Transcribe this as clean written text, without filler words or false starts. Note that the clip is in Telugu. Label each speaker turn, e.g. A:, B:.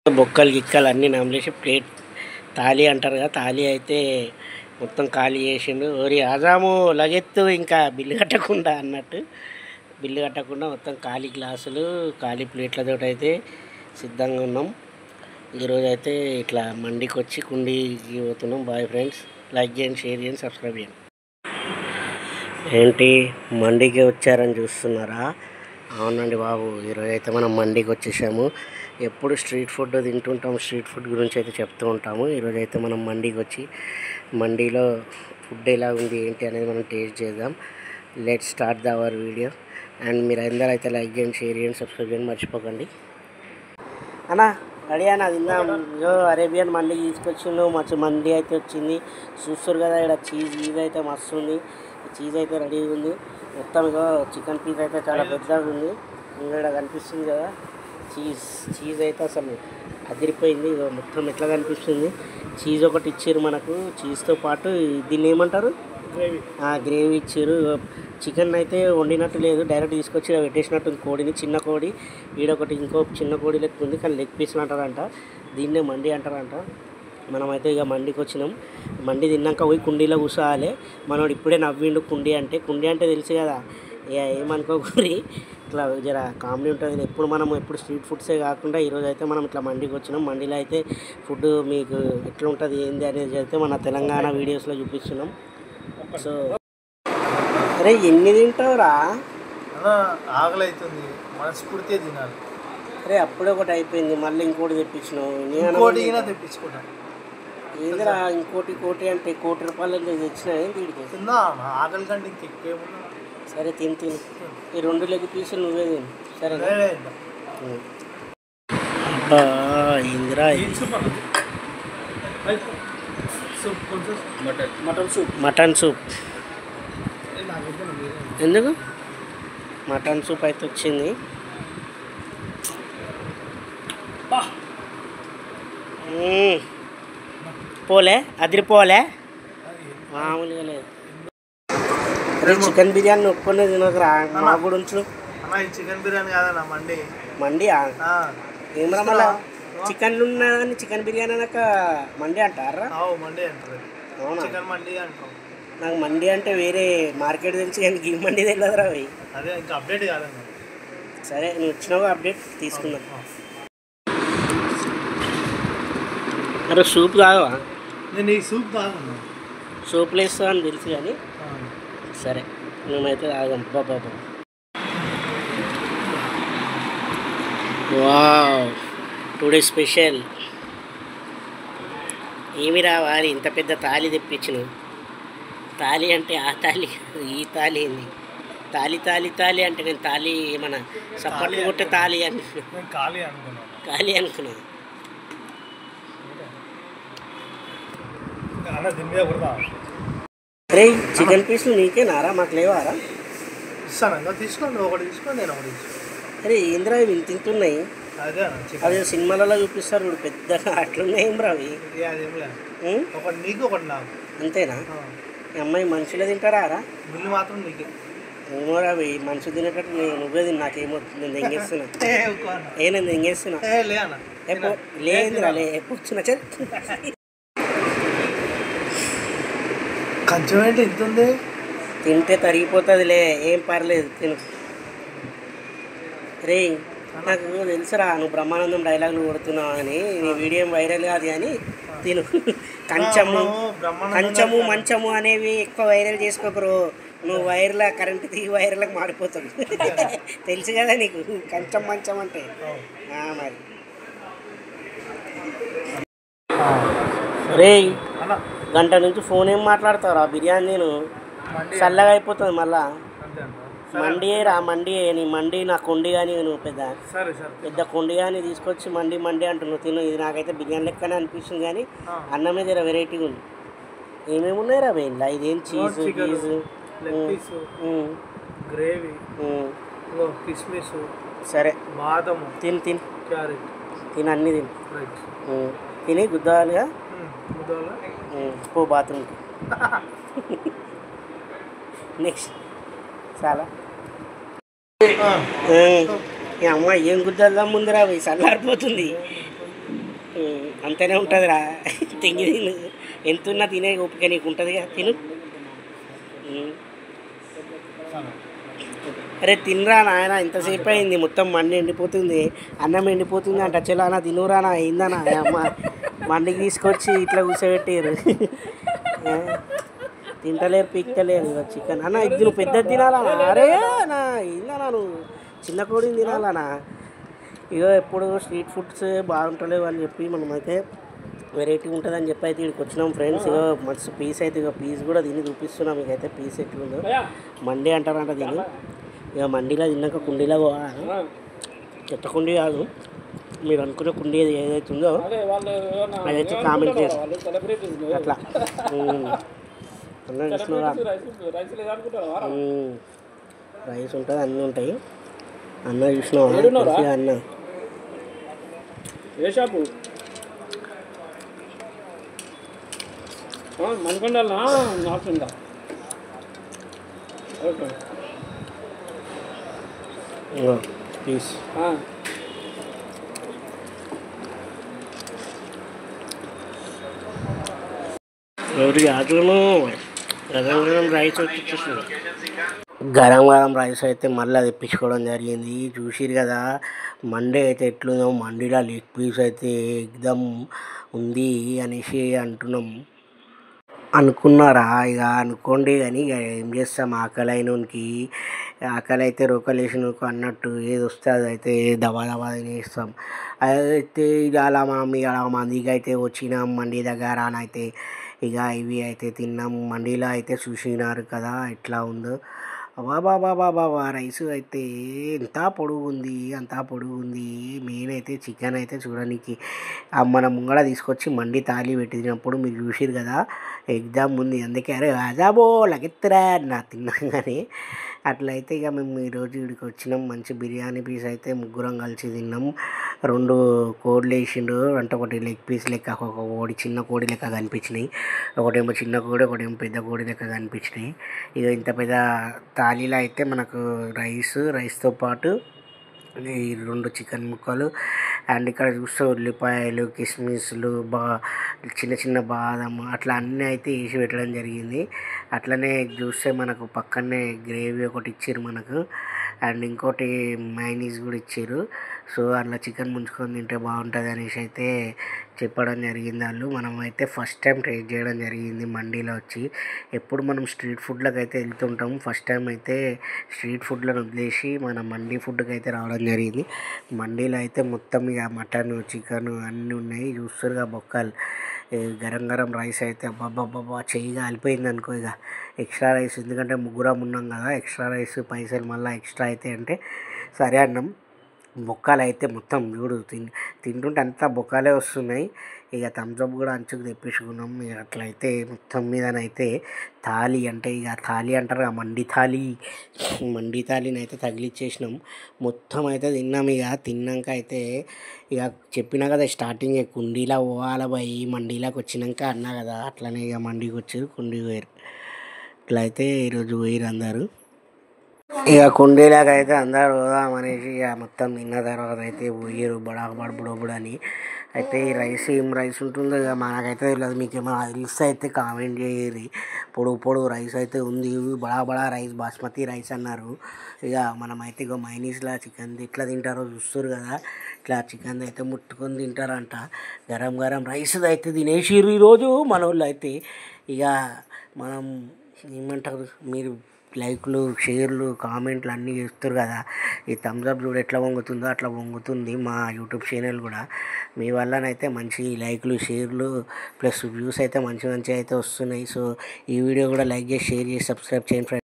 A: బొక్కలు గిక్కలు అన్నీ నమిలేసి ప్లేట్ తాళి అంటారు కదా, తాళి అయితే మొత్తం ఖాళీ చేసిండు. ఓరి ఆజాము లగెత్తు ఇంకా బిల్లు కట్టకుండా అన్నట్టు, బిల్లు కట్టకుండా మొత్తం ఖాళీ గ్లాసులు ఖాళీ ప్లేట్లతో అయితే సిద్ధంగా ఉన్నాం. ఈరోజు అయితే ఇట్లా మండికి వచ్చి కుండీకి పోతున్నాం. బాయ్ ఫ్రెండ్స్, లైక్ చేయండి, షేర్ చేయండి, సబ్స్క్రైబ్ చేయండి. ఏంటి మండికి వచ్చారని చూస్తున్నారా? అవునండి బాబు, ఈరోజు అయితే మనం మండికి వచ్చేసాము. ఎప్పుడు స్ట్రీట్ ఫుడ్ తింటుంటాము, స్ట్రీట్ ఫుడ్ గురించి అయితే చెప్తూ ఉంటాము. ఈరోజు అయితే మనం మండికి వచ్చి మండీలో ఫుడ్ ఎలా ఉంది ఏంటి అనేది మనం టేస్ట్ చేద్దాం. Let's start the hour video. And మీరు అందరూ అయితే లైక్ చేయండి, షేర్ చేయండి, సబ్స్క్రైబ్ చేయండి మర్చిపోకండి. అన్నా రెడీ అన్న తిందాం. అరేబియన్ మండి తీసుకొచ్చిండు, మంచి మండి అయితే వచ్చింది. చూస్తారు కదా, ఇక్కడ చీజ్ అయితే మస్తు ఉంది. చీజ్ అయితే రెడీగా ఉంది. మొత్తం ఇక చికెన్ పీస్ అయితే చాలా పెద్దగా ఉంది. ఇక్కడ కనిపిస్తుంది కదా చీజ్ అయితే అసలు అదిరిపోయింది. ఇక మొత్తం ఎట్లా కనిపిస్తుంది. చీజ్ ఒకటి ఇచ్చారు మనకు, చీజ్తో పాటు దీన్ని ఏమంటారు, గ్రేవీ ఇచ్చారు. చికెన్ అయితే వండినట్టు లేదు, డైరెక్ట్ తీసుకొచ్చి పెట్టేసినట్టుంది కోడిని. చిన్న కోడి ఈడొకటి, ఇంకో చిన్న కోడి లెక్క ఉంది, కానీ లెగ్ పీస్లు అంటారంట. దీన్నే మండి అంటారంట. మనమైతే ఇక మండికి వచ్చినాం. మండి తిన్నాక పోయి కుండీలో కూర్చోవాలి. మనోడు ఇప్పుడే నవ్విండు కుండీ అంటే తెలుసు కదా, ఏమనుకోకూరి ఇట్లా జర కామెడీ ఉంటుంది. ఎప్పుడు స్ట్రీట్ ఫుడ్సే కాకుండా ఈరోజు అయితే మనం ఇట్లా మండికి వచ్చినాం. మండీలో అయితే ఫుడ్ మీకు ఎట్లా ఉంటుంది ఏంది అనేది అయితే మన తెలంగాణ వీడియోస్లో చూపిస్తున్నాం. సో అరే ఎన్ని తింటావురా?
B: ఆకలి అవుతుంది, మనస్ఫూర్తిగా తినాలి.
A: అరే అప్పుడే ఒకటి అయిపోయింది, మళ్ళీ ఇంకోటి తెప్పించినావు.
B: తెప్పించుకుంటా
A: ఏందిరా ఇంకోటి అంటే ₹1,00,00,000 తెచ్చినా వీడికి.
B: తిందా ఆకలి కంటే ఇంకెక్కువేమున్నా.
A: సరే తిని ఈ 2 లెగ్ పీసులు నువ్వే తిను, సరే? ఇందిరా మటన్ సూప్ ఎందుకు? మటన్ సూప్ అయితే వచ్చింది. పోలే అదిరిపోలే, మామూలుగా లేదు. అరే చికెన్ బిర్యానీ ఒప్పుకునే తినకురా, మా కూడా ఉంచు.
B: చికెన్ బిర్యానీ కాదన్నా
A: మండి ఏమరా? మళ్ళా చికెన్లు ఉన్నా కానీ చికెన్ బిర్యానీ అనక మండి అంటారా?
B: మండి అంటారు.
A: అవునా?
B: చికెన్ మండి అంటాం.
A: నాకు మండి అంటే వేరే మార్కెట్ తెలుసు, కానీ ఈ మండి తెలియదురా అవి.
B: అదే ఇంకా అప్డేట్ కాదన్నా.
A: సరే నువ్వు వచ్చినావు, అప్డేట్ తీసుకుందాం. అరే సూప్ తాగవా?
B: నేను ఈ సూప్ తాగను.
A: సూప్లు వేస్తా అని తెలుసు కానీ సరే మేమైతే తాగాం. బాబా వావ్, టుడే స్పెషల్. ఏమి రావాలి, ఇంత పెద్ద తాళి తెప్పించిన. తాళి అంటే ఆ తాళి, ఈ తాళి ఏంది? తాళి అంటే నేను తాళి ఏమన్నా సప్పట్లు కొట్టే తాళి ఖాళీ అనుకున్నా. అరే చికెన్ పీసులు నీకే నారా, మాకు లేవారా?
B: ఇస్తాను, తీసుకోండి. ఒకటి తీసుకోండి, నేను ఒకటి తీసుకోండి.
A: అరే ఏంద్రా ఇవి తింటున్నాయి? అదే సినిమాలలో చూపిస్తారు ఇప్పుడు పెద్దగా, అట్లున్నాయి ఏం రా అవి?
B: ఒకటి నీకు ఒకటి నాకు.
A: అంతేనా? ఈ అమ్మాయి మనుషులే తింటారా?
B: బిల్లు మాత్రం నీకే.
A: ఏమో అవి మనుషులు తినేటట్టు నువ్వే తిని నాకేమవుతుంది? నేను ఎంగేస్తున్నా, నేను ఎంగేస్తున్నా. లేదురా కూర్చున్నా.
B: కొంచెం ఏంటి ఇంత ఉంది?
A: తింటే తరిగిపోతుందిలే, ఏం పర్లేదు తిను. రే నాకు తెలుసురా నువ్వు బ్రహ్మానందం డైలాగులు కొడుతున్నావు అని, నీ వీడియో ఏం వైరల్ కాదు కానీ తిను. కంచము మంచము అనేవి ఎక్కువ వైరల్ చేసుకోకరు. నువ్వు వైర్ల కరెంట్ దిగి వైర్లకు మారిపోతాడు. తెలుసు కదా నీకు కంచం మంచం అంటే. మరి రే గంట నుంచి ఫోన్ ఏం మాట్లాడతావురా? బిర్యానీ నేను చల్లగా అయిపోతుంది మళ్ళా. మండి నీ మండి నా కొండి కానీ నువ్వు పెద్ద కొండి కానీ తీసుకొచ్చి మండి అంటున్నావు. తిను. ఇది నాకైతే బిర్యానీ లెక్కనే అనిపిస్తుంది కానీ అన్నమే జర వెరైటీగా ఉంది. ఏమేమి ఉన్నాయిరా వేయండి? ఇదేం చీజ్
B: గ్రేవీ, కిస్మిస్,
A: సరే
B: బాదము,
A: తిని
B: క్యారెట్
A: తిని అన్నీ తిని గుద్దాలుగా పో బాత్రూమ్కి. నెక్స్ట్ చాలా ఈ అమ్మాయి ఏం గుద్దాల ముందరా చల్లారిపోతుంది. అంతనే ఉంటుందిరా తింగి తిను ఎంతున్నా తినే ఓపిక నీకు ఉంటుంది కదా తిను అరే తినరా నాయన ఇంతసేపు అయింది మొత్తం మండి ఎండిపోతుంది అన్నం ఎండిపోతుంది అంట చలో అన్న తినురానా అయిందనా అమ్మ మండికి తీసుకొచ్చి ఇట్లా కూర్చోబెట్టారు తింటలేరు పీక్తలేరు ఇక చికెన్ అన్న ఇది నువ్వు పెద్దది తినాలన్నా అరే నా ఏందన్నా నువ్వు చిన్న కోడిని తినాలన్నా ఇగో ఎప్పుడు స్ట్రీట్ ఫుడ్స్ బాగుంటలేవు అని చెప్పి మనమైతే వెరైటీ ఉంటుందని చెప్పి అయితే ఇక్కడికి వచ్చినాం ఫ్రెండ్స్. ఇగో మస్తు పీస్ అయితే ఇక పీస్ కూడా తిని చూపిస్తున్నాం మీకైతే పీస్ ఎట్లుందో. మండి అంటారంట దీన్ని. ఇక మండీలో తిన్నాక కుండీలో పోవాలి. చెత్త కుండీ కాదు, మీరు అనుకునే కుండీ ఏదైతే ఉందో అదైతే కామెంట్ చేయండి అట్లా. అన్న చూసినారా రైస్ ఉంటుంది అన్నీ ఉంటాయి. అన్న చూసినావా అన్న
B: ఏ షాపు మనకొండాలనా నాకుందా ఓకే
A: ప్లీజ్. ఎవరి ఆటలను గరం గరం రైస్ వచ్చేస్తుంది. గరం గరం రైస్ అయితే మళ్ళీ తెప్పించుకోవడం జరిగింది. చూసిరు కదా మండి అయితే ఎట్లుందో. మండీలో లెగ్ పీస్ అయితే ఎగ్దమ్ ఉంది అనేసి అంటున్నాం. అనుకున్నారా ఇక అనుకోండి కానీ ఇక ఏం చేస్తాం. ఆకలి అయినోనికి ఆకలి అయితే రోకలేసినకు అన్నట్టు ఏది వస్తే అదైతే దబా దబా తినేస్తాం. అదైతే ఇక అలా మనం ఇక మందికి అయితే వచ్చినాం మండి దగ్గర అయితే ఇక ఇవి అయితే తిన్నాం. మండీలో అయితే చూసినారు కదా ఎట్లా ఉందో. బాబా రైస్ అయితే ఎంత పొడుగు ఉంది, అంత పొడుగు ఉంది. మెయిన్ అయితే చికెన్ అయితే చూడడానికి మన ముంగడ తీసుకొచ్చి మండి తాళి పెట్టినప్పుడు మీరు చూసిరు కదా ఎగ్జామ్ ఉంది. అందుకే అరే అజాబో లగెత్తరా నా తిన్నాం కానీ అట్లయితే ఇక మేము ఈరోజు ఇక్కడికి వచ్చినాం. మంచి బిర్యానీ పీస్ అయితే ముగ్గురం కలిసి తిన్నాం. 2 కోడిలు వేసిండు అంటే ఒకటి లెగ్ పీస్ లెక్క ఒక కోడి చిన్న కోడి లెక్క కనిపించినాయి. ఒకటేమో చిన్న కోడి, ఒకటేమో పెద్ద కోడి లెక్క కనిపించినాయి. ఇక ఇంత పెద్ద థాలీలో అయితే మనకు రైస్తో పాటు ఈ 2 చికెన్ ముక్కలు అండ్ ఇక్కడ చూస్తే ఉల్లిపాయలు, కిస్మిస్లు, చిన్న చిన్న బాదం అట్లా అన్నీ అయితే వేసి పెట్టడం జరిగింది. అట్లనే చూస్తే మనకు పక్కనే గ్రేవీ ఒకటి ఇచ్చారు మనకు అండ్ ఇంకోటి మైనీస్ కూడా ఇచ్చారు. సో అట్లా చికెన్ ముంచుకొని తింటే బాగుంటుంది అనేసి అయితే చెప్పడం జరిగింది వాళ్ళు. మనం అయితే ఫస్ట్ టైం ట్రై చేయడం జరిగింది మండీలో వచ్చి. ఎప్పుడు మనం స్ట్రీట్ ఫుడ్లకు అయితే వెళ్తుంటాం, ఫస్ట్ టైం అయితే స్ట్రీట్ ఫుడ్లను వదిలేసి మన మండీ ఫుడ్కి అయితే రావడం జరిగింది. మండీలో అయితే మొత్తం ఇక మటన్, చికెన్ అన్నీ ఉన్నాయి. చూస్తారుగా బొక్కలు. గరం గరం రైస్ అయితే అబ్బాబ్బాబ్బా చెయ్యి కాలిపోయింది అనుకో. ఇక ఎక్స్ట్రా రైస్ ఎందుకంటే ముగ్గురం ఉన్నాం కదా, ఎక్స్ట్రా రైస్ పైసలు మళ్ళీ ఎక్స్ట్రా అయితే అంటే సరే అన్నం. బొక్కలు అయితే మొత్తం చూడు తింటుంటే అంతా బొక్కలే వస్తున్నాయి. ఇక థమ్స్అప్ కూడా అంచుకు తెప్పించుకున్నాం. ఇక అట్లయితే మొత్తం మీదనైతే థాలీ అంటే ఇక థాలీ అంటారు మండీ థాలీని అయితే తగిలిచ్చేసినాం. మొత్తం అయితే తిన్నాం. ఇక తిన్నాక అయితే ఇక చెప్పినా కదా స్టార్టింగ్ కుండీలో పోవాలి పోయి మండీలోకి వచ్చినాక అన్నా కదా అట్లనే ఇక మండీకి వచ్చారు, కుండీ పోయారు. ఇట్లా అయితే ఈరోజు పోయారు అందరూ. ఇక కుండీలాగా అయితే అందరూ పోదామనేసి ఇక మొత్తం తిన్న తర్వాత అయితే పోయారు బుడబుడ అని. అయితే ఈ రైస్ ఏం రైస్ ఉంటుందో ఇక మనకైతే తెలియదు. మీకు ఏమైనా తెలిస్తే అయితే కామెంట్ చేయరు. పొడుగు రైస్ అయితే ఉంది. బడా రైస్ బాస్మతి రైస్ అన్నారు. ఇక మనమైతే ఇక మైనీస్లో చికెన్ ఎట్లా తింటారో చూస్తారు కదా, ఇట్లా చికెన్ అయితే ముట్టుకొని తింటారంట. గరం గరం రైస్ అయితే తినేసిర్రు ఈరోజు మన వాళ్ళు అయితే. ఇక మనం ఏమంటారు, మీరు లైక్లు, షేర్లు, కామెంట్లు అన్నీ చేస్తారు కదా. ఈ థమ్స్అప్ చూడు ఎట్లా వంగుతుందో అట్లా వంగుతుంది మా యూట్యూబ్ ఛానల్ కూడా. మీ వల్లనైతే మంచి లైక్లు, షేర్లు ప్లస్ వ్యూస్ అయితే మంచి అయితే వస్తున్నాయి. సో ఈ వీడియో కూడా లైక్ చేసి, షేర్ చేసి, సబ్స్క్రైబ్ చేయండి ఫ్రెండ్స్.